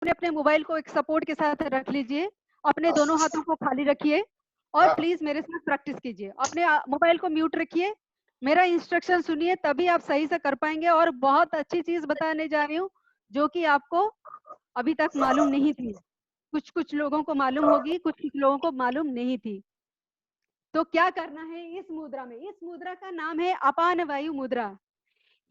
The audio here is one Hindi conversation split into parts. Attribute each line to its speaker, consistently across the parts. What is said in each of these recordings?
Speaker 1: अपने अपने मोबाइल को एक सपोर्ट के साथ रख लीजिए, अपने दोनों हाथों को खाली रखिए और प्लीज मेरे साथ प्रैक्टिस कीजिए। अपने मोबाइल को म्यूट रखिए, मेरा इंस्ट्रक्शन सुनिए, तभी आप सही से कर पाएंगे। और बहुत अच्छी चीज बताने जा रही हूँ जो कि आपको अभी तक मालूम नहीं थी। कुछ कुछ लोगों को मालूम होगी, कुछ कुछ लोगों को मालूम नहीं थी। तो क्या करना है इस मुद्रा में? इस मुद्रा का नाम है अपान वायु मुद्रा।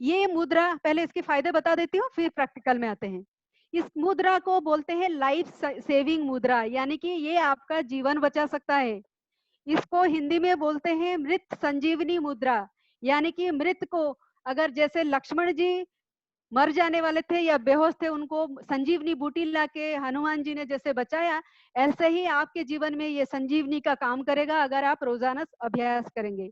Speaker 1: ये मुद्रा, पहले इसके फायदे बता देती हूँ, फिर प्रैक्टिकल में आते हैं। इस मुद्रा को बोलते हैं लाइफ सेविंग मुद्रा, यानी कि ये आपका जीवन बचा सकता है। इसको हिंदी में बोलते हैं मृत संजीवनी मुद्रा, यानी कि मृत को, अगर जैसे लक्ष्मण जी मर जाने वाले थे या बेहोश थे, उनको संजीवनी बूटी लाके हनुमान जी ने जैसे बचाया, ऐसे ही आपके जीवन में ये संजीवनी का काम करेगा अगर आप रोजाना अभ्यास करेंगे।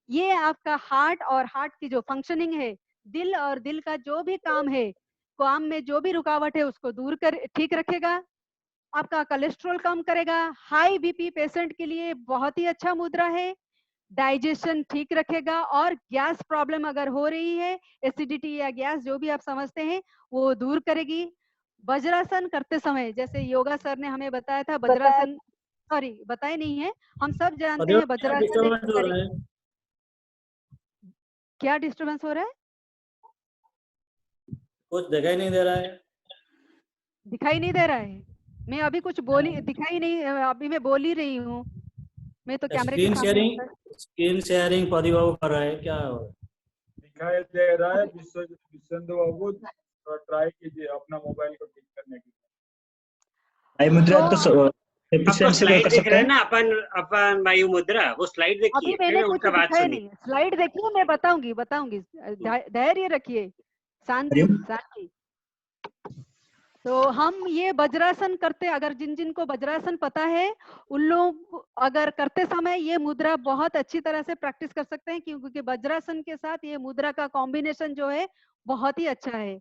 Speaker 1: ये आपका हार्ट और हार्ट की जो फंक्शनिंग है, दिल और दिल का जो भी काम है, काम में जो भी रुकावट है उसको दूर कर ठीक रखेगा। आपका कोलेस्ट्रॉल कम करेगा। हाई बीपी पेशेंट के लिए बहुत ही अच्छा मुद्रा है। डाइजेशन ठीक रखेगा और गैस प्रॉब्लम अगर हो रही है, एसिडिटी या गैस जो भी आप समझते हैं, वो दूर करेगी। वज्रासन करते समय, जैसे योगा सर ने हमें बताया था वज्रासन, सॉरी बताए नहीं है, हम सब जानते हैं वज्रासन एक
Speaker 2: डिस्टर्बेंस हो रहा है,
Speaker 1: क्या डिस्टरबेंस हो रहा है?
Speaker 2: कुछ दिखाई नहीं दे रहा है।
Speaker 1: दिखाई नहीं दे रहा है? मैं अभी कुछ बोली, दिखाई नहीं, अभी मैं बोल ही रही हूँ। मैं तो कैमरे के सामने हूँ सर।
Speaker 2: स्क्रीन शेयरिंग परी बाबू कर रहा है क्या हो रहा है?
Speaker 3: दिखाई दे रहा है। विश्वेंद्र बाबू ट्राई कीजिए अपना मोबाइल को ठीक करने के लिए।
Speaker 4: आई मुद्रा तो
Speaker 5: आपको
Speaker 4: एफिशिएंसी
Speaker 5: स्लाइड
Speaker 4: कर
Speaker 5: दिख
Speaker 4: सकते
Speaker 5: रहा है
Speaker 4: हैं।
Speaker 5: ना, अपन अपन वायु मुद्रा, वो स्लाइड
Speaker 1: अभी
Speaker 5: देखिए,
Speaker 1: मैंने
Speaker 5: फिर
Speaker 1: कुछ
Speaker 5: उनका बात
Speaker 1: दिखाया
Speaker 5: सुनिए।
Speaker 1: नहीं, स्लाइड देखिए, मैं बताऊंगी बताऊंगी। धैर्य रखिए, शांति
Speaker 4: हरिओम।
Speaker 1: शांति। तो हम ये वज्रासन करते, अगर जिन जिन को वज्रासन पता है, उन लोग अगर करते समय ये मुद्रा बहुत अच्छी तरह से प्रैक्टिस कर सकते हैं, क्योंकि वज्रासन के साथ ये मुद्रा का कॉम्बिनेशन जो है बहुत ही अच्छा है।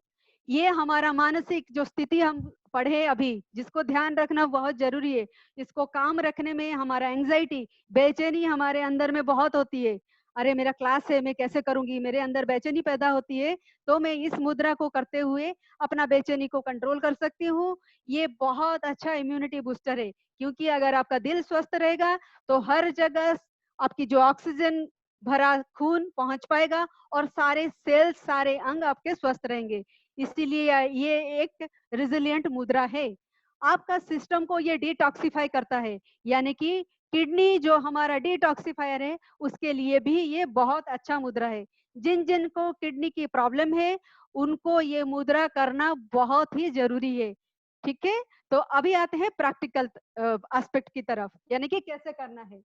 Speaker 1: ये हमारा मानसिक जो स्थिति हम पढ़े अभी, जिसको ध्यान रखना बहुत जरूरी है, इसको काम रखने में हमारा एंजाइटी, बेचैनी हमारे अंदर में बहुत होती है। अरे मेरा क्लास है, मैं कैसे करूंगी, मेरे अंदर बेचैनी पैदा होती है। तो मैं इस मुद्रा को करते हुए अपना बेचैनी को कंट्रोल कर सकती हूँ। ये बहुत अच्छा इम्यूनिटी बूस्टर है, क्योंकि अगर आपका दिल स्वस्थ रहेगा तो हर जगह आपकी जो ऑक्सीजन भरा खून पहुंच पाएगा और सारे सेल्स, सारे अंग आपके स्वस्थ रहेंगे। इसीलिए ये एक रिजिलियंट मुद्रा है। आपका सिस्टम को ये डिटॉक्सिफाई करता है, यानी कि किडनी जो हमारा डिटॉक्सिफायर है, उसके लिए भी ये बहुत अच्छा मुद्रा है। जिन जिन को किडनी की प्रॉब्लम है, उनको ये मुद्रा करना बहुत ही जरूरी है। ठीक है, तो अभी आते हैं प्रैक्टिकल एस्पेक्ट की तरफ, यानी कि कैसे करना है।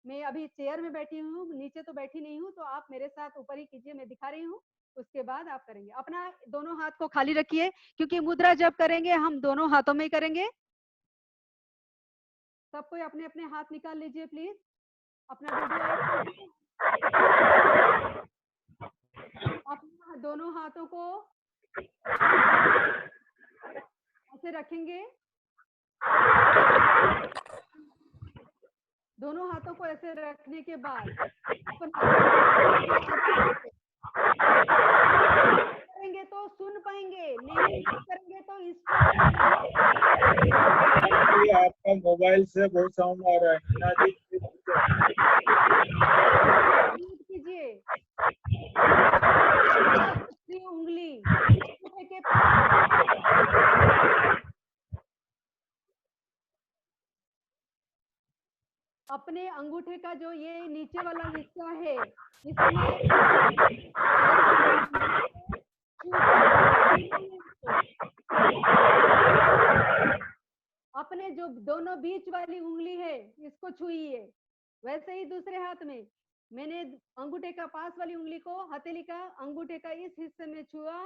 Speaker 1: मैं अभी चेयर में बैठी हूँ, नीचे तो बैठी नहीं हूँ, तो आप मेरे साथ ऊपर ही कीजिए, मैं दिखा रही हूँ, उसके बाद आप करेंगे। अपना दोनों हाथ को खाली रखिए, क्योंकि मुद्रा जब करेंगे हम दोनों हाथों में ही करेंगे। सब कोई अपने अपने हाथ निकाल लीजिए प्लीज, अपना वीडियो अपना दोनों हाथों को ऐसे रखेंगे, दोनों हाथों को ऐसे रखने के बाद करेंगे तो सुन पाएंगे, नहीं करेंगे तो इसको
Speaker 3: आपका मोबाइल से बहुत साउंड आ रहा है। मीना जी
Speaker 1: म्यूट कीजिए। उंगली के अपने अंगूठे का जो ये नीचे वाला हिस्सा है, इसमें अपने जो दोनों बीच वाली उंगली है इसको छुइए। वैसे ही दूसरे हाथ में मैंने अंगूठे का पास वाली उंगली को हथेली का अंगूठे का इस हिस्से में छुआ,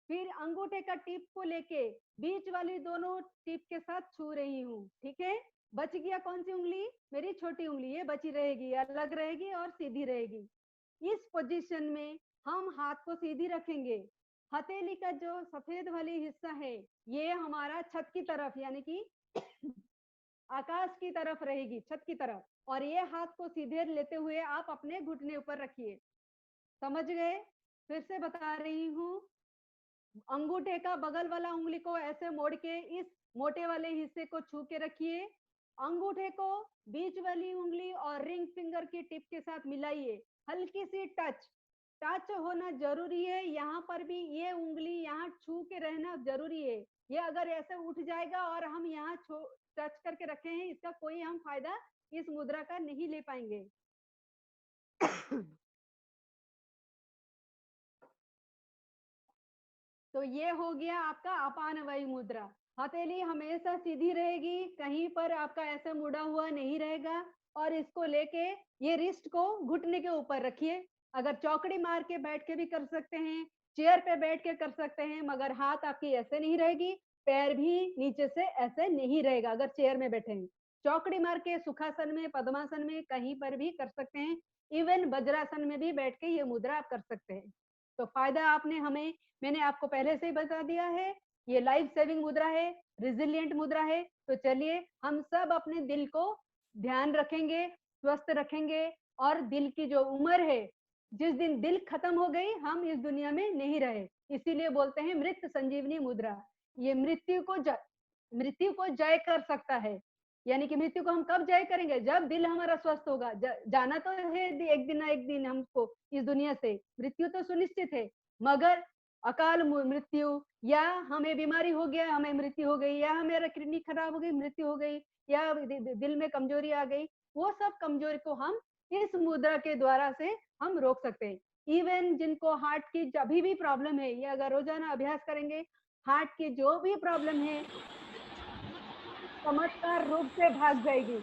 Speaker 1: फिर अंगूठे का टिप को लेके बीच वाली दोनों टिप के साथ छू रही हूँ। ठीक है, बच गया कौन सी उंगली? मेरी छोटी उंगली, ये बची रहेगी, अलग रहेगी और सीधी रहेगी। इस पोजीशन में हम हाथ को सीधी रखेंगे। हथेली का जो सफेद वाली हिस्सा है, ये हमारा छत की तरफ, यानी कि आकाश की तरफ रहेगी, छत की तरफ। और ये हाथ को सीधे लेते हुए आप अपने घुटने ऊपर रखिए। समझ गए? फिर से बता रही हूँ, अंगूठे का बगल वाला उंगली को ऐसे मोड़ के इस मोटे वाले हिस्से को छू के रखिए। अंगूठे को बीच वाली उंगली और रिंग फिंगर की टिप के साथ मिलाइए। हल्की सी टच होना जरूरी है। यहाँ पर भी ये उंगली यहाँ छू के रहना जरूरी है। ये अगर ऐसे उठ जाएगा और हम यहाँ टच करके रखे हैं, इसका कोई हम फायदा इस मुद्रा का नहीं ले पाएंगे। तो ये हो गया आपका अपान वायु मुद्रा। हथेली हमेशा सीधी रहेगी, कहीं पर आपका ऐसा मुड़ा हुआ नहीं रहेगा। और इसको लेके ये रिस्ट को घुटने के ऊपर रखिए। अगर चौकड़ी मार के बैठ के भी कर सकते हैं, चेयर पे बैठ के कर सकते हैं, मगर हाथ आपकी ऐसे नहीं रहेगी, पैर भी नीचे से ऐसे नहीं रहेगा अगर चेयर में बैठे हैं। चौकड़ी मार के सुखासन में, पद्मासन में, कहीं पर भी कर सकते हैं। इवन वज्रासन में भी बैठ के ये मुद्रा आप कर सकते हैं। तो फायदा मैंने आपको पहले से ही बता दिया है। ये लाइफ सेविंग मुद्रा है, रिजिलियंट मुद्रा है। तो चलिए हम सब अपने दिल को ध्यान रखेंगे, स्वस्थ रखेंगे। और दिल की जो उम्र है, जिस दिन दिल खत्म हो गई, हम इस दुनिया में नहीं रहे। इसीलिए बोलते हैं मृत संजीवनी मुद्रा। ये मृत्यु को जय कर सकता है। यानी कि मृत्यु को हम कब जय करेंगे? जब दिल हमारा स्वस्थ होगा। जाना तो है एक दिन ना एक दिन हमको इस दुनिया से, मृत्यु तो सुनिश्चित है। मगर अकाल मृत्यु, या हमें बीमारी हो गया हमें मृत्यु हो गई, या हमारा किडनी खराब हो गई मृत्यु हो गई, या दिल में कमजोरी आ गई, वो सब कमजोरी को हम इस मुद्रा के द्वारा से हम रोक सकते हैं। इवन जिनको हार्ट की अभी भी प्रॉब्लम है, ये अगर रोजाना अभ्यास करेंगे, हार्ट की जो भी प्रॉब्लम है चमत्कार रूप से भाग जाएगी।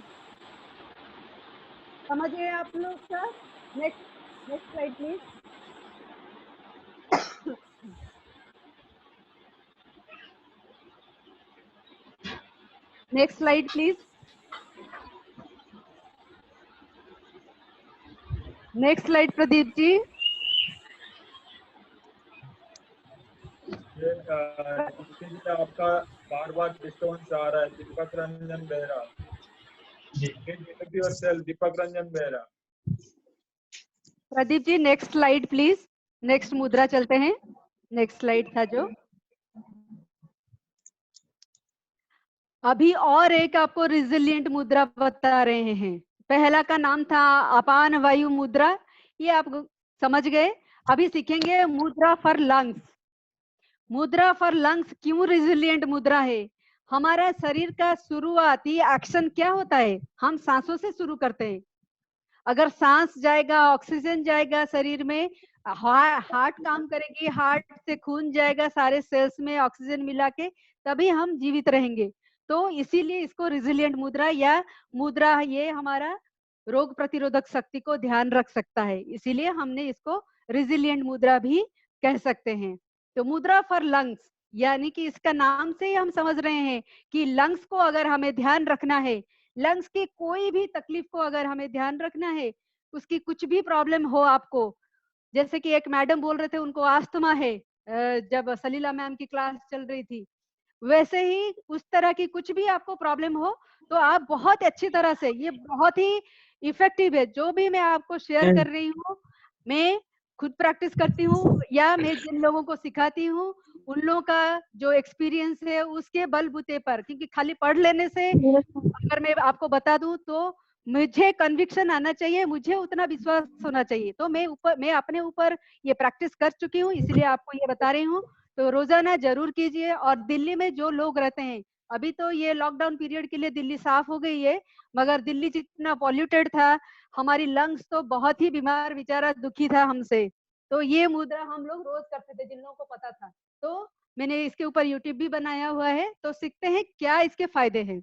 Speaker 1: समझ गए आप लोग sir? Next slide please. Next slide please. Next slide Pradeep ji.
Speaker 3: ये आपका बार बार डिस्टर्बेंस आ रहा है। Deepak Ranjan Behera, Deepak Ranjan Behera.
Speaker 1: Pradeep ji next slide please. Next मुद्रा चलते हैं। नेक्स्ट स्लाइड था जो अभी, और एक आपको रिजिलियंट मुद्रा बता रहे हैं। पहला का नाम था अपान वायु मुद्रा, ये आप समझ गए। अभी सीखेंगे मुद्रा फॉर लंग्स। मुद्रा फॉर लंग्स क्यों रिजिलियंट मुद्रा है? हमारा शरीर का शुरुआती एक्शन क्या होता है? हम सांसों से शुरू करते हैं। अगर सांस जाएगा, ऑक्सीजन जाएगा शरीर में, हार्ट काम करेगी, हार्ट से खून जाएगा सारे सेल्स में ऑक्सीजन मिला के, तभी हम जीवित रहेंगे। तो इसीलिए इसको रिजिलियंट मुद्रा या मुद्रा, ये हमारा रोग प्रतिरोधक शक्ति को ध्यान रख सकता है, इसीलिए हमने इसको रिजिलियंट मुद्रा भी कह सकते हैं। तो मुद्रा फॉर लंग्स, यानी कि इसका नाम से ही हम समझ रहे हैं कि लंग्स को अगर हमें ध्यान रखना है, लंग्स की कोई भी तकलीफ को अगर हमें ध्यान रखना है, उसकी कुछ भी प्रॉब्लम हो आपको, जैसे कि एक मैडम बोल रहे थे उनको आस्थमा है, जब सलीला मैम की क्लास चल रही थी, वैसे ही उस तरह की कुछ भी आपको प्रॉब्लम हो, तो आप बहुत अच्छी तरह से, ये बहुत ही इफेक्टिव है जो भी मैं आपको शेयर कर रही हूँ। मैं खुद प्रैक्टिस करती हूँ या मैं जिन लोगों को सिखाती हूँ, उन लोगों का जो एक्सपीरियंस है उसके बलबूते पर, क्योंकि खाली पढ़ लेने से अगर मैं आपको बता दूं तो मुझे कन्विक्शन आना चाहिए, मुझे उतना विश्वास होना चाहिए। तो मैं अपने ऊपर ये प्रैक्टिस कर चुकी हूँ, इसलिए आपको ये बता रही हूँ। तो रोजाना जरूर कीजिए। और दिल्ली में जो लोग रहते हैं, अभी तो ये लॉकडाउन पीरियड के लिए दिल्ली साफ हो गई है, मगर दिल्ली जितना पॉल्यूटेड था, हमारी लंग्स तो बहुत ही बीमार, बेचारा दुखी था हमसे। तो ये मुद्रा हम लोग रोज करते थे, जिन लोगों को पता था। तो मैंने इसके ऊपर यूट्यूब भी बनाया हुआ है, तो सीखते हैं क्या इसके फायदे हैं।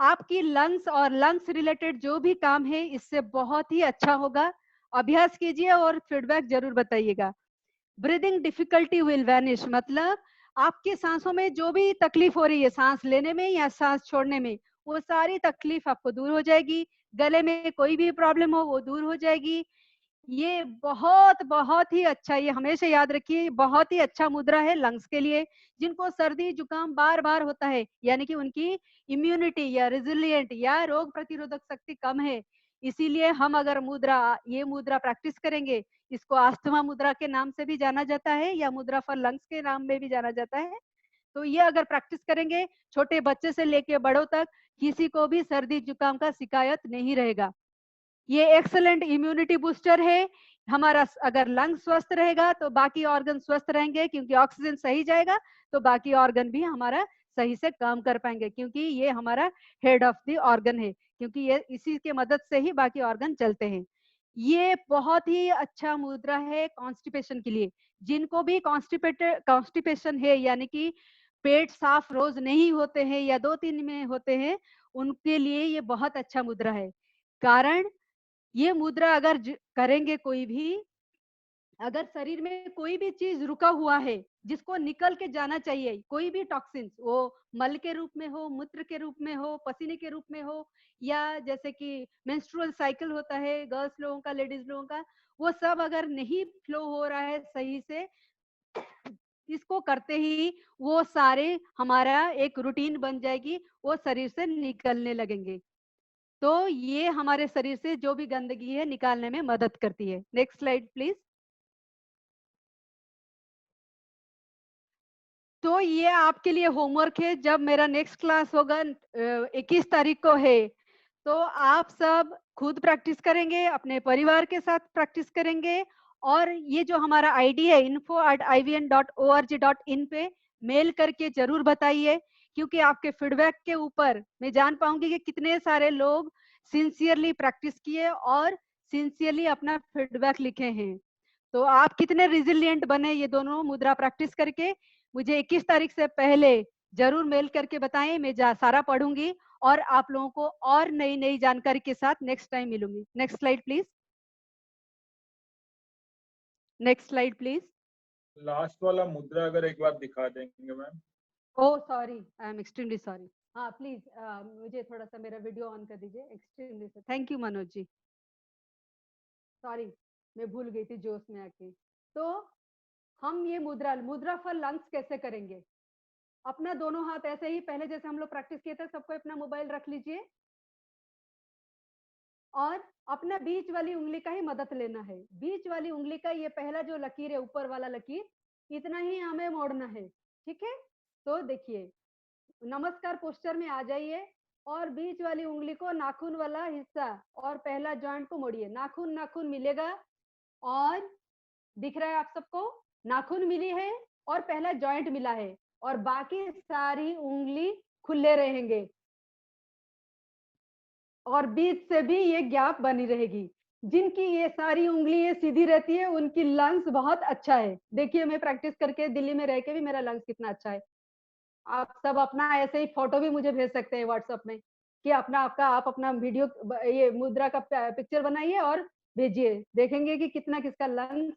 Speaker 1: आपकी लंग्स और लंग्स रिलेटेड जो भी काम है, इससे बहुत ही अच्छा होगा। अभ्यास कीजिए और फीडबैक जरूर बताइएगा। ब्रीदिंग डिफिकल्टी विल वैनिश, मतलब आपके सांसों में जो भी तकलीफ हो रही है, सांस लेने में या सांस छोड़ने में, वो सारी तकलीफ आपको दूर हो जाएगी। गले में कोई भी प्रॉब्लम हो वो दूर हो जाएगी। ये बहुत ही अच्छा, ये हमेशा याद रखिए, बहुत ही अच्छा मुद्रा है लंग्स के लिए। जिनको सर्दी जुकाम बार बार होता है, यानी कि उनकी इम्यूनिटी या रेजिलिएंट या रोग प्रतिरोधक शक्ति कम है, इसीलिए हम अगर ये मुद्रा प्रैक्टिस करेंगे, इसको अस्थमा मुद्रा के नाम से भी जाना जाता है या मुद्रा फॉर लंग्स के नाम में भी जाना जाता है। तो ये अगर प्रैक्टिस करेंगे, छोटे बच्चे से लेके बड़ों तक किसी को भी सर्दी जुकाम का शिकायत नहीं रहेगा। ये एक्सलेंट इम्यूनिटी बूस्टर है। हमारा अगर लंग स्वस्थ रहेगा तो बाकी ऑर्गन स्वस्थ रहेंगे, क्योंकि ऑक्सीजन सही जाएगा तो बाकी ऑर्गन भी हमारा सही से काम कर पाएंगे, क्योंकि ये हमारा हेड ऑफ द ऑर्गन है, क्योंकि ये इसी के मदद से ही बाकी ऑर्गन चलते हैं। ये बहुत ही अच्छा मुद्रा है कॉन्स्टिपेशन के लिए। जिनको भी कॉन्स्टिपेशन है, यानी कि पेट साफ रोज नहीं होते हैं या 2-3 में होते हैं, उनके लिए ये बहुत अच्छा मुद्रा है। कारण ये मुद्रा अगर करेंगे, कोई भी अगर शरीर में कोई भी चीज रुका हुआ है जिसको निकल के जाना चाहिए, कोई भी टॉक्सिन्स, वो मल के रूप में हो, मूत्र के रूप में हो, पसीने के रूप में हो, या जैसे कि मेंस्ट्रुअल साइकिल होता है गर्ल्स लोगों का, लेडीज लोगों का, वो सब अगर नहीं फ्लो हो रहा है सही से, इसको करते ही वो सारे हमारा एक रूटीन बन जाएगी, वो शरीर से निकलने लगेंगे। तो ये हमारे शरीर से जो भी गंदगी है निकालने में मदद करती है। Next slide please. तो ये आपके लिए होमवर्क है। जब मेरा नेक्स्ट क्लास होगा 21 तारीख को है, तो आप सब खुद प्रैक्टिस करेंगे, अपने परिवार के साथ प्रैक्टिस करेंगे, और ये जो हमारा आईडी है info@ivn.org.in पे मेल करके जरूर बताइए, क्योंकि आपके फीडबैक के ऊपर मैं जान पाऊंगी कि कितने सारे लोग सिंसियरली प्रैक्टिस किए और सिंसियरली अपना फीडबैक लिखे हैं। तो आप कितने रिजिलियंट बने ये दोनों मुद्रा प्रैक्टिस करके, मुझे 21 तारीख से पहले जरूर मेल करके बताएं। मैं सारा पढ़ूंगी और आप लोगों को और नई नई जानकारी के साथ नेक्स्ट टाइम मिलूंगी। Next slide please. Next slide please.
Speaker 3: Last वाला मुद्रा अगर एक बार दिखा देंगे ma'am.
Speaker 1: Oh sorry, I am extremely sorry. हाँ प्लीज, मुझे थोड़ा सा मेरा वीडियो ऑन कर दीजिए। Extremely thank you Manoj ji, sorry मैं भूल गई थी जोश में आके। तो हम ये मुद्रा फॉर लंग्स कैसे करेंगे? अपना दोनों हाथ ऐसे ही पहले जैसे हम लोग प्रैक्टिस किए थे, सबको अपना मोबाइल रख लीजिए और अपना बीच वाली उंगली का ही मदद लेना है। बीच वाली उंगली का ये पहला जो लकीर है, ऊपर वाला लकीर, इतना ही हमें मोड़ना है। ठीक है, तो देखिए नमस्कार पोस्चर में आ जाइए और बीच वाली उंगली को नाखून वाला हिस्सा और पहला जॉइंट को मोड़िए। नाखून नाखून मिलेगा और दिख रहा है आप सबको, नाखून मिली है और पहला जॉइंट मिला है, और बाकी सारी उंगली खुले रहेंगे और बीच से भी ये गैप बनी रहेगी। जिनकी ये सारी उंगली ये सीधी रहती है उनकी लंग्स बहुत अच्छा है। देखिए मैं प्रैक्टिस करके दिल्ली में रह के भी मेरा लंग्स कितना अच्छा है। आप सब अपना ऐसे ही फोटो भी मुझे भेज सकते हैं व्हाट्सएप में कि आप अपना वीडियो ये मुद्रा का पिक्चर बनाइए और भेजिए, देखेंगे कि कितना किसका लंग्स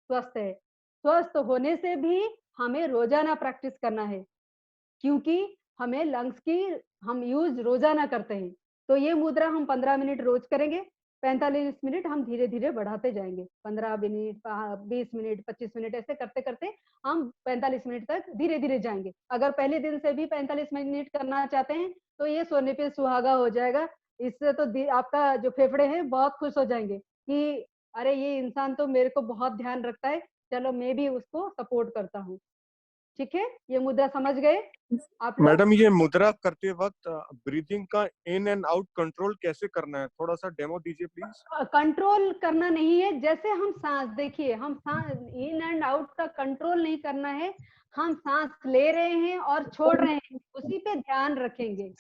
Speaker 1: स्वस्थ है। स्वस्थ होने से भी हमें रोजाना प्रैक्टिस करना है, क्योंकि हमें लंग्स की हम यूज रोजाना करते हैं। तो ये मुद्रा हम 15 मिनट रोज करेंगे, 45 मिनट हम धीरे धीरे बढ़ाते जाएंगे। 15 मिनट, 20 मिनट, 25 मिनट, ऐसे करते करते हम 45 मिनट तक धीरे धीरे जाएंगे। अगर पहले दिन से भी 45 मिनट करना चाहते हैं तो ये सोने पे सुहागा हो जाएगा। इससे तो आपका जो फेफड़े हैं बहुत खुश हो जाएंगे कि अरे ये इंसान तो मेरे को बहुत ध्यान रखता है, चलो मैं भी उसको सपोर्ट करता हूँ। ठीक है, ये मुद्रा समझ गए आप लोग?
Speaker 4: मैडम ये मुद्रा करते वक्त ब्रीथिंग का इन एंड आउट कंट्रोल कैसे करना है, थोड़ा सा डेमो दीजिए प्लीज।
Speaker 1: कंट्रोल करना नहीं है, जैसे हम सांस, देखिए हम सांस इन एंड आउट का कंट्रोल नहीं करना है, हम सांस ले रहे हैं और छोड़ रहे हैं, उसी पे ध्यान रखेंगे।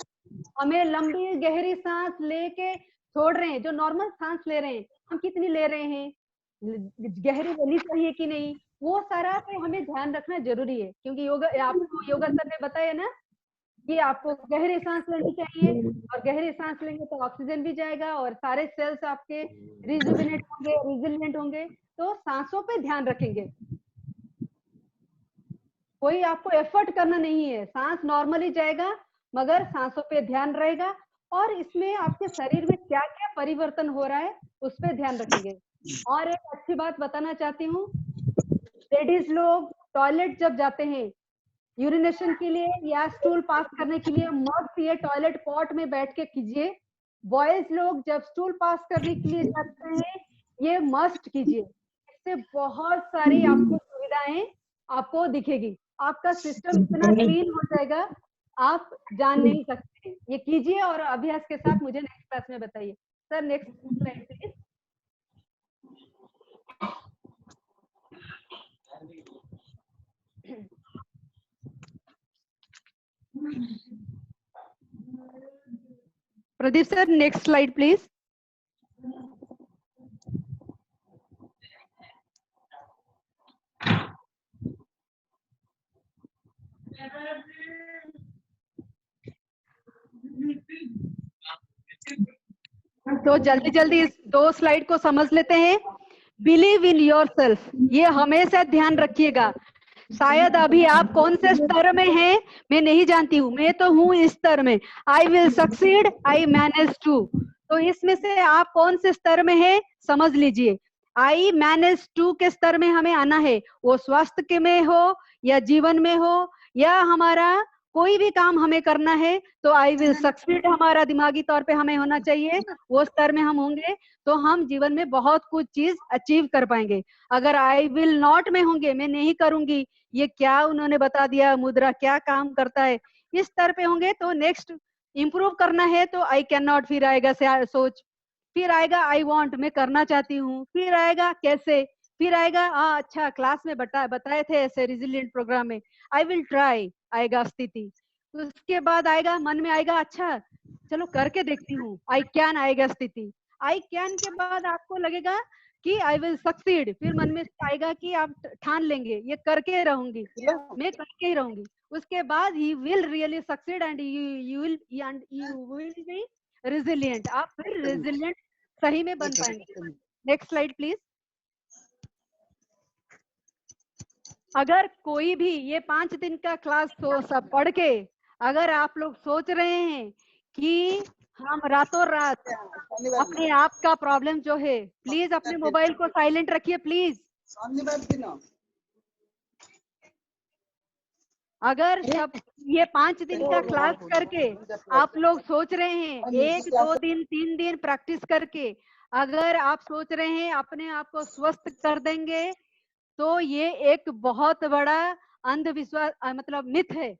Speaker 1: हमें लंबी गहरी सांस लेके छोड़ रहे हैं, जो नॉर्मल सांस ले रहे हैं हम कितनी ले रहे हैं, गहरी लेनी चाहिए कि नहीं, वो सारा पे हमें ध्यान रखना जरूरी है। क्योंकि आपको योगा सर ने बताया ना कि आपको गहरी सांस लेनी चाहिए, और गहरी सांस लेंगे तो ऑक्सीजन भी जाएगा और सारे सेल्स आपके रिजुविनेट होंगे, रिजिलिएंट होंगे। तो सांसों पे ध्यान रखेंगे, कोई आपको एफर्ट करना नहीं है, सांस नॉर्मली जाएगा मगर सांसों पे ध्यान रहेगा, और इसमें आपके शरीर में क्या क्या परिवर्तन हो रहा है उस पर ध्यान रखेंगे। और एक अच्छी बात बताना चाहती हूँ, लेडीज लोग टॉयलेट जब जाते हैं यूरिनेशन के लिए या स्टूल पास करने के लिए, मस्त ये टॉयलेट पॉट में बैठ के कीजिए। बॉयज लोग जब स्टूल पास करने के लिए जाते हैं ये मस्ट कीजिए, इससे बहुत सारी आपको सुविधाएं आपको दिखेगी, आपका सिस्टम इतना क्लीन हो जाएगा आप जान नहीं सकते। ये कीजिए और अभ्यास के साथ मुझे नेक्स्ट क्लास में बताइए। Sir next slide please. Pradeep sir next slide please. तो जल्दी जल्दी इस 2 स्लाइड को समझ लेते हैं। बिलीव इन योरसेल्फ, ये हमेशा ध्यान रखिएगा। शायद अभी आप कौन से स्तर में हैं मैं नहीं जानती हूँ, मैं तो हूँ इस स्तर में। I will succeed, I manage to. तो इसमें से आप कौन से स्तर में हैं समझ लीजिए। आई मैनेज टू के स्तर में हमें आना है, वो स्वास्थ्य के में हो या जीवन में हो या हमारा कोई भी काम हमें करना है, तो आई विल सक्सीड हमारा दिमागी तौर पे हमें होना चाहिए। वो स्तर में हम होंगे तो हम जीवन में बहुत कुछ चीज अचीव कर पाएंगे। अगर आई विल नॉट में होंगे, मैं नहीं करूंगी, ये क्या उन्होंने बता दिया मुद्रा क्या काम करता है, इस स्तर पे होंगे तो नेक्स्ट इंप्रूव करना है तो आई कैन नॉट, फिर आएगा सोच, फिर आएगा आई वांट, मैं करना चाहती हूँ, फिर आएगा कैसे, फिर आएगा अच्छा क्लास में बताए थे ऐसे रिजिलिएंट प्रोग्राम में, आई विल ट्राई आएगा स्थिति। उसके बाद आएगा मन में आएगा अच्छा चलो करके देखती हूँ, आई कैन आएगा स्थिति। आई कैन के बाद आपको लगेगा कि आई विल सक्सीड, फिर मन में आएगा कि आप ठान लेंगे ये करके रहूंगी, मैं करके ही रहूंगी। उसके बाद he will really succeed and you will be resilient, आप फिर रेजिलिएंट सही में बन पाएंगे। Next slide please. अगर कोई भी ये 5 दिन का क्लास सब पढ़ के अगर आप लोग सोच रहे हैं कि हम रातों रात अपने आप का प्रॉब्लम जो है, प्लीज अपने मोबाइल को साइलेंट रखिए प्लीज। अगर सब ये 5 दिन का क्लास करके आप लोग सोच रहे हैं 1, 2 दिन 3 दिन प्रैक्टिस करके अगर आप सोच रहे हैं अपने आप को स्वस्थ कर देंगे, तो ये एक बहुत बड़ा अंधविश्वास मतलब मिथ है।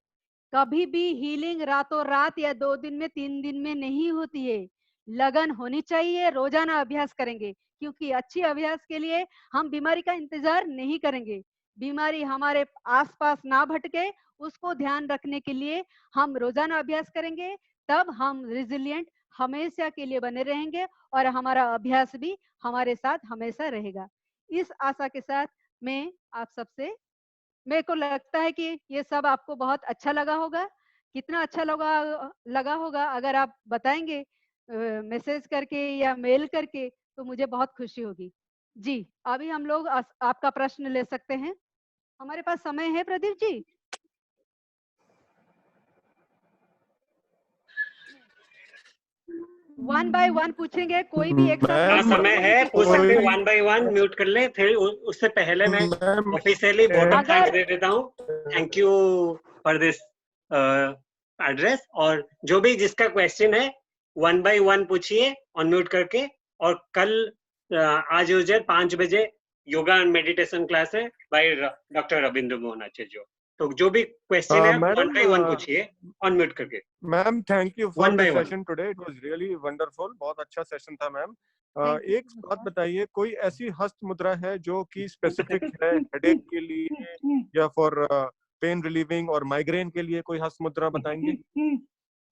Speaker 1: कभी भी हीलिंग रातों रात या 2 दिन में 3 दिन में नहीं होती है। लगन होनी चाहिए, रोजाना अभ्यास करेंगे, क्योंकि अच्छी अभ्यास के लिए हम बीमारी का इंतजार नहीं करेंगे। बीमारी हमारे आसपास ना भटके उसको ध्यान रखने के लिए हम रोजाना अभ्यास करेंगे, तब हम रेजिलिएंट हमेशा के लिए बने रहेंगे और हमारा अभ्यास भी हमारे साथ हमेशा रहेगा। इस आशा के साथ मैं आप सबसे, मेरे को लगता है कि ये सब आपको बहुत अच्छा लगा होगा। कितना अच्छा लगा होगा अगर आप बताएंगे मैसेज करके या मेल करके, तो मुझे बहुत खुशी होगी। जी अभी हम लोग आपका प्रश्न ले सकते हैं, हमारे पास समय है Pradeep ji. One by one पूछेंगे, कोई भी एक
Speaker 5: हाँ समय है, पूछ सकते हैं 1 by 1। म्यूट कर ले, फिर उससे पहले मैं ऑफिशियली वोट ऑफ थैंक्स दे देता हूँ। Thank you for this address. और जो भी जिसका क्वेश्चन है 1 by 1 पूछिए अनम्यूट करके। और कल आज यूजर 5 बजे योगा एंड मेडिटेशन क्लास है बाय डॉक्टर रविंद्र मोहन आचार्य। तो जो भी क्वेश्चन है 1 by 1 पूछिए अनम्यूट करके।
Speaker 4: Ma'am thank you for
Speaker 5: 1
Speaker 4: the
Speaker 5: by 1।
Speaker 4: Session today, it was really wonderful, बहुत अच्छा सेशन था मैम। एक बात बताइए, कोई ऐसी हस्त मुद्रा है जो कि स्पेसिफिक है हेडेक के लिए या फॉर पेन रिलीविंग और माइग्रेन के लिए, कोई हस्त मुद्रा बताएंगे?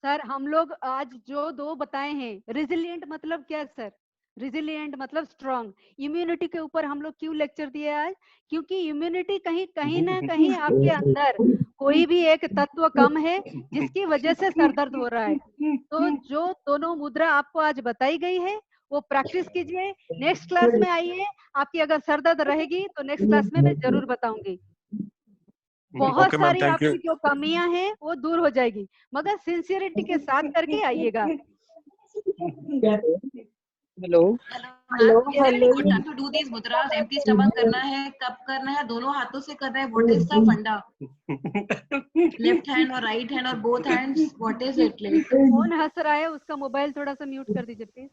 Speaker 1: सर हम लोग आज जो 2 बताए हैं, रेजिलिएंट मतलब क्या सर? रेजिलिएंट मतलब स्ट्रांग। इम्यूनिटी के ऊपर हम लोग क्यों लेक्चर दिए आज? क्योंकि इम्यूनिटी कहीं ना कहीं आपके अंदर कोई भी एक तत्व कम है जिसकी वजह से सर दर्द हो रहा है। तो जो दोनों मुद्रा आपको आज बताई गई है वो प्रैक्टिस कीजिए। नेक्स्ट क्लास में आइए, आपकी अगर सर दर्द रहेगी तो नेक्स्ट क्लास में मैं जरूर बताऊंगी। बहुत
Speaker 4: Okay, ma'am,
Speaker 1: सारी
Speaker 4: thank you.
Speaker 1: आपकी जो कमियां हैं वो दूर हो जाएगी, मगर सिंसियरिटी के साथ करके आइएगा।
Speaker 6: Hello
Speaker 7: time to do this mudras, empty stomach करना है, कब करना है, दोनों हाथों से करना है, व्हाट इज द फंडा? लेफ्ट हैंड और राइट हैंड और both hands, what is it like?
Speaker 1: कौन हंस रहा है उसका मोबाइल थोड़ा सा म्यूट कर दीजिए प्लीज।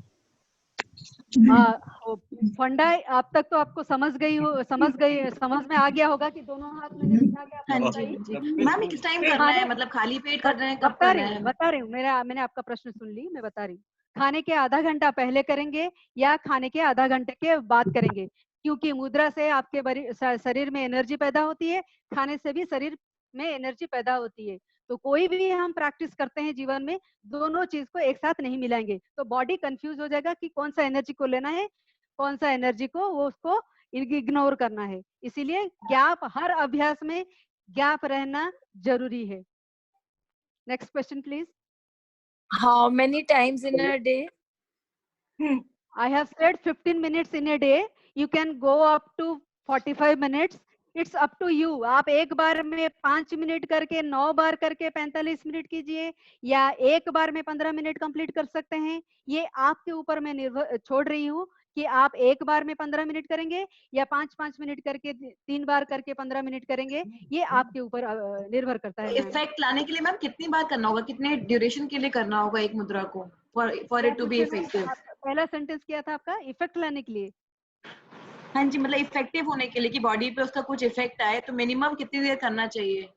Speaker 1: फंडा अब तक तो आपको समझ में आ गया होगा कि दोनों हाथ मैंने बिठा के
Speaker 7: हाँ
Speaker 1: आपको
Speaker 7: जी
Speaker 1: बताई।
Speaker 7: जी मैम किस टाइम करना है, मतलब खाली पेट करना है, कब करना है?
Speaker 1: बता रही हूँ मैंने आपका प्रश्न सुन ली, मैं बता रही हूँ। खाने के आधा घंटा पहले करेंगे या खाने के आधा घंटे के बाद करेंगे, क्योंकि मुद्रा से आपके शरीर में एनर्जी पैदा होती है, खाने से भी शरीर में एनर्जी पैदा होती है। तो कोई भी हम प्रैक्टिस करते हैं जीवन में, दोनों चीज को एक साथ नहीं मिलाएंगे तो बॉडी कंफ्यूज हो जाएगा कि कौन सा एनर्जी को लेना है, कौन सा एनर्जी को वो उसको इग्नोर करना है। इसीलिए गैप, हर अभ्यास में गैप रहना जरूरी है। Next question please.
Speaker 6: How many times in a day?
Speaker 1: I have said 15 minutes in a day. You can go up to 45 minutes. It's up to you. आप एक बार में 5 मिनट करके 9 बार करके 45 मिनट कीजिए, या एक बार में 15 मिनट कंप्लीट कर सकते हैं। ये आपके ऊपर मैं छोड़ रही हूँ कि आप एक बार में 15 मिनट करेंगे या 5-5 मिनट करके 3 बार करके 15 मिनट करेंगे, ये आपके ऊपर निर्भर करता है।
Speaker 7: इफेक्ट लाने के लिए मैम कितनी बार करना होगा, कितने ड्यूरेशन के लिए करना होगा एक मुद्रा को for it to be effective?
Speaker 1: पहला सेंटेंस क्या था आपका? इफेक्ट लाने के लिए?
Speaker 7: हाँ जी, मतलब इफेक्टिव होने के लिए कि बॉडी पे उसका कुछ इफेक्ट आए, तो मिनिमम कितनी देर करना चाहिए?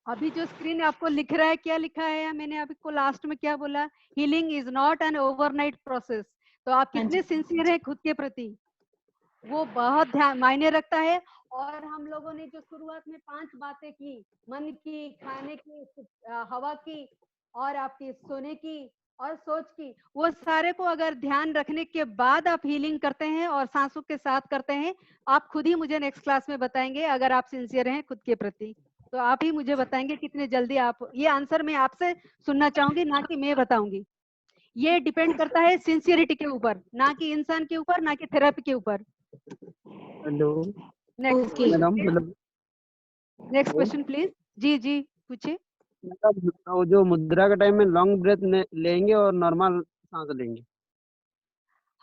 Speaker 1: अभी जो स्क्रीन आपको लिख रहा है, क्या लिखा है? मैंने आपको लास्ट में क्या बोला? Healing is not an overnight process. तो आप कितने सिंसियर हैं खुद के प्रति, वो बहुत ध्यान मायने रखता है। और हम लोगों ने जो शुरुआत में 5 बातें की, मन की, खाने की, हवा की, और आपकी सोने की और सोच की, वो सारे को अगर ध्यान रखने के बाद आप हीलिंग करते हैं और सांसों के साथ करते हैं, आप खुद ही मुझे नेक्स्ट क्लास में बताएंगे अगर आप सिंसियर हैं खुद के प्रति। तो आप ही मुझे बताएंगे कितने जल्दी आप, ये आंसर मैं आपसे सुनना चाहूंगी, ना कि मैं बताऊंगी। ये डिपेंड करता है सिंसियरिटी के ऊपर, ना कि इंसान के ऊपर, ना कि थेरेपी के ऊपर।
Speaker 8: Hello
Speaker 1: next
Speaker 8: madam,
Speaker 1: next question please. जी जी पूछिए।
Speaker 8: वो जो मुद्रा के टाइम में लॉन्ग ब्रेथ लेंगे और नॉर्मल सांस लेंगे?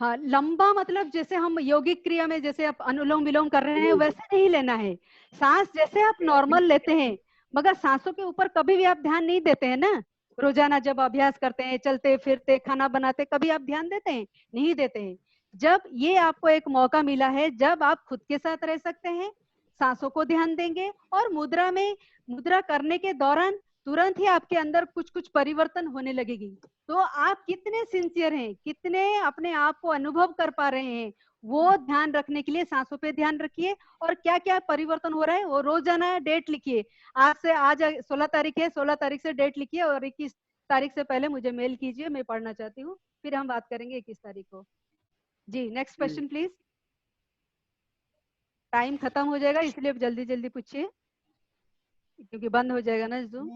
Speaker 1: हाँ, लंबा मतलब जैसे हम योगिक क्रिया में जैसे आप अनुलोम विलोम कर रहे हैं वैसे नहीं लेना है। सांस जैसे आप नॉर्मल लेते हैं, मगर सांसों के ऊपर कभी भी आप ध्यान नहीं देते हैं ना। रोजाना जब अभ्यास करते हैं, चलते फिरते, खाना बनाते, कभी आप ध्यान देते हैं? नहीं देते हैं। जब ये आपको एक मौका मिला है, जब आप खुद के साथ रह सकते हैं, सांसों को ध्यान देंगे और मुद्रा करने के दौरान तुरंत ही आपके अंदर कुछ कुछ परिवर्तन होने लगेगी। तो आप कितने सिंसियर हैं, कितने अपने आप को अनुभव कर पा रहे हैं, वो ध्यान रखने के लिए सांसों पे ध्यान रखिए। और क्या क्या परिवर्तन हो रहा है वो रोजाना डेट लिखिए। आज 16 तारीख है, 16 तारीख से डेट लिखिए और 21 तारीख से पहले मुझे मेल कीजिए, मैं पढ़ना चाहती हूँ। फिर हम बात करेंगे 21 तारीख को। जी नेक्स्ट क्वेश्चन प्लीज। टाइम खत्म हो जाएगा, इसलिए अब जल्दी जल्दी पूछिए, क्योंकि बंद हो जाएगा ना जूम।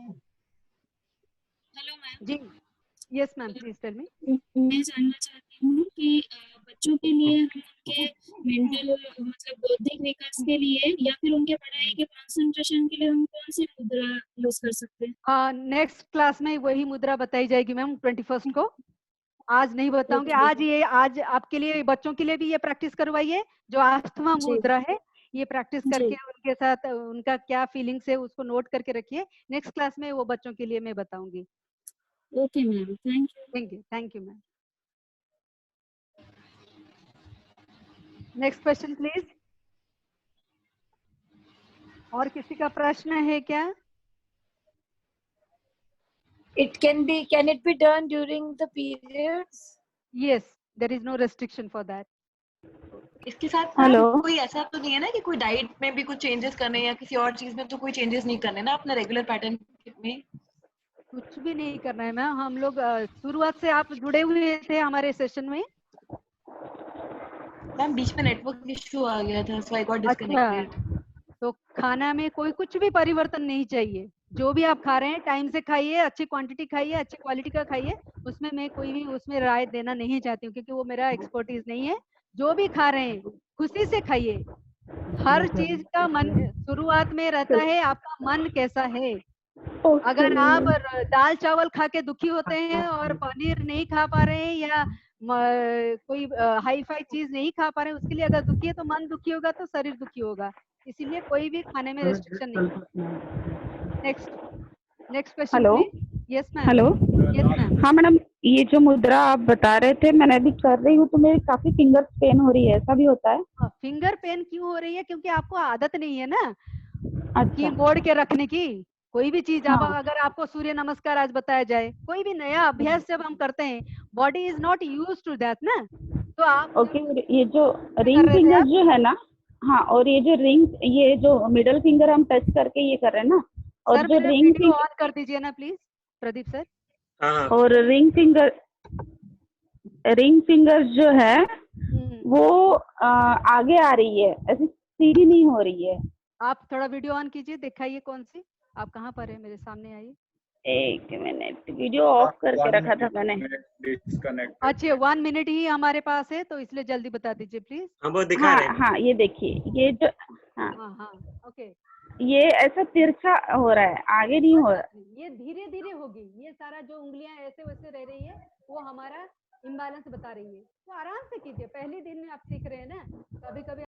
Speaker 6: Hello ma'am.
Speaker 1: जी yes ma'am, please tell me.
Speaker 6: मैं जानना चाहती हूँ कि बच्चों के लिए हम उनके मेंटल मतलब बौद्धिक विकास के लिए या फिर उनके पढ़ाई के कंसंट्रेशन के लिए हम कौन सी मुद्रा यूज कर सकते हैं?
Speaker 1: नेक्स्ट क्लास में वही मुद्रा बताई जाएगी मैम 21 को। आज नहीं बताऊंगी। आज आपके लिए, बच्चों के लिए भी ये प्रैक्टिस करवाइए, जो अस्थमा मुद्रा है, ये प्रैक्टिस करके उनके साथ उनका क्या फीलिंग्स है उसको नोट करके रखिए। नेक्स्ट क्लास में वो बच्चों के लिए मैं बताऊंगी।
Speaker 6: Okay ma'am, thank you.
Speaker 1: Thank you ma'am. Next question please. और किसी का प्रश्न है क्या?
Speaker 6: Can it be done during the periods?
Speaker 1: Yes, there is no restriction for that.
Speaker 7: इसके साथ कोई ऐसा तो नहीं है ना कि कोई डाइट में भी कुछ चेंजेस करने या किसी और चीज में तो कोई चेंजेस नहीं करने ना अपना रेगुलर पैटर्न में?
Speaker 1: कुछ भी नहीं करना है मैम। हम लोग शुरुआत से आप जुड़े हुए थे हमारे सेशन में।
Speaker 7: मैम बीच में नेटवर्क इशू आ गया था, सो आई गॉट डिस्कनेक्टेड।
Speaker 1: तो खाना में कोई कुछ भी परिवर्तन नहीं चाहिए। जो भी आप खा रहे हैं टाइम से खाइए, अच्छी क्वांटिटी खाइए, अच्छी क्वालिटी का खाइए। उसमें मैं कोई भी उसमें राय देना नहीं चाहती हूँ, क्योंकि वो मेरा एक्सपर्टीज नहीं है। जो भी खा रहे हैं खुशी से खाइए। हर चीज का मन शुरुआत में रहता है, आपका मन कैसा है। अगर आप दाल चावल खा के दुखी होते हैं और पनीर नहीं खा पा रहे हैं या कोई हाई फाई चीज नहीं खा पा रहे हैं, उसके लिए अगर दुखी है तो मन दुखी होगा तो शरीर दुखी होगा। इसीलिए कोई भी खाने में रेस्ट्रिक्शन नहीं। Next next question
Speaker 9: hello
Speaker 1: yes ma'am
Speaker 9: hello
Speaker 1: yes ma'am
Speaker 9: हाँ मैडम, ये जो मुद्रा आप बता रहे थे मैंने अभी कर रही हूँ तो मेरी काफी फिंगर्स पेन हो रही है, ऐसा भी होता है?
Speaker 1: फिंगर पेन क्यों हो रही है? क्योंकि आपको आदत नहीं है ना
Speaker 9: अच्छा
Speaker 1: कीबोर्ड के रखने की। कोई भी चीज अब
Speaker 9: हाँ
Speaker 1: अगर आपको सूर्य नमस्कार आज बताया जाए, कोई भी नया अभ्यास जब हम करते हैं, body is not use to that ना, तो आप
Speaker 9: ओके। ये जो
Speaker 1: कर
Speaker 9: रिंग
Speaker 1: रहे थे
Speaker 9: फिंगर
Speaker 1: आप?
Speaker 9: जो है ना, हाँ, और ये जो रिंग, ये जो मिडल फिंगर हम टच करके ये कर रहे हैं ना, और
Speaker 1: सर
Speaker 9: जो
Speaker 1: मेरा
Speaker 9: रिंग
Speaker 1: वीडियो
Speaker 9: फिंगर
Speaker 1: ऑन कर दीजिए ना प्लीज प्रदीप सर।
Speaker 5: हाँ
Speaker 9: और रिंग फिंगर जो है वो आगे आ रही है, ऐसी सीधी नहीं हो रही है।
Speaker 1: आप थोड़ा वीडियो ऑन कीजिए, दिखाइए कौन सी, आप कहाँ पर है, मेरे सामने आइए।
Speaker 9: एक मिनट, वीडियो ऑफ करके रखा था मैंने।
Speaker 3: डिस्कनेक्ट।
Speaker 1: अच्छा 1 मिनट ही हमारे पास है तो इसलिए जल्दी बता दीजिए प्लीज।
Speaker 5: हाँ वो दिखा
Speaker 9: हाँ
Speaker 5: रहे हैं।
Speaker 9: हाँ, ये देखिए, ये जो, हाँ,
Speaker 1: हाँ हाँ ओके।
Speaker 9: ये ऐसा तिरछा हो रहा है, आगे नहीं हो रहा है।
Speaker 1: ये धीरे धीरे होगी, ये सारा जो उंगलियां ऐसे वैसे रह रही है वो हमारा इम्बैलेंस बता रही है। तो आराम से कीजिए, पहले दिन में आप सीख रहे हैं ना, कभी कभी